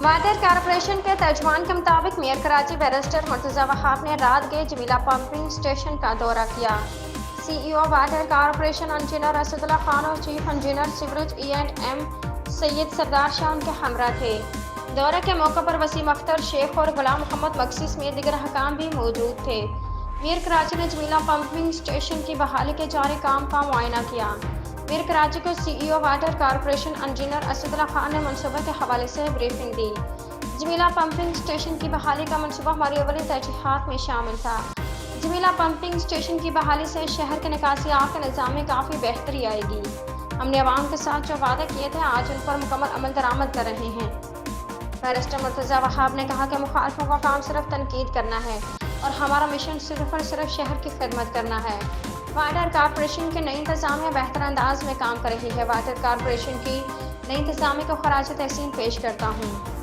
Water corporation के तर्जुमान के मुताबिक मेयर कराची बैरिस्टर मुर्तज़ा वहाब ने रात गए जमीला पंपिंग स्टेशन का दौरा किया। CEO water corporation engineer Asadullah Khan और chief engineer sewerage E&M Syed Sardar Shah उनके हमरा थे। दौरे के मौके पर वसीम अख्तर शेख और गुलाम मोहम्मद मकसी समेत दीगर हकाम भी मौजूद थे। मेयर कराची ने जमीला पंपिंग स्टेशन की बहाली के जारी काम का मुआयना किया। मेयर कराची को CEO water corporation engineer Asadullah Khan ने मनसूबे के हवाले से ब्रीफिंग दी। जमीला पंपिंग स्टेशन की बहाली का मनसूबा हमारी अवली तरजीहात में शामिल था। जमीला पंपिंग स्टेशन की बहाली से शहर के निकासियात के निज़ाम में काफ़ी बेहतरी आएगी। हमने अवाम के साथ जो वादे किए थे आज उन पर मुकम्मल अमल दरामद कर रहे हैं। बैरिस्टर मुर्तज़ा वहाब ने कहा कि मुखालफों का काम सिर्फ तनकीद करना है और हमारा मिशन सिर्फ और सिर्फ शहर की खिदमत करना है। वाटर कॉरपोरेशन की नई इंतज़ामिया बेहतर अंदाज में काम कर रही है। वाटर कॉरपोरेशन की नई इंतज़ामिया को खराज तहसीन पेश करता हूँ।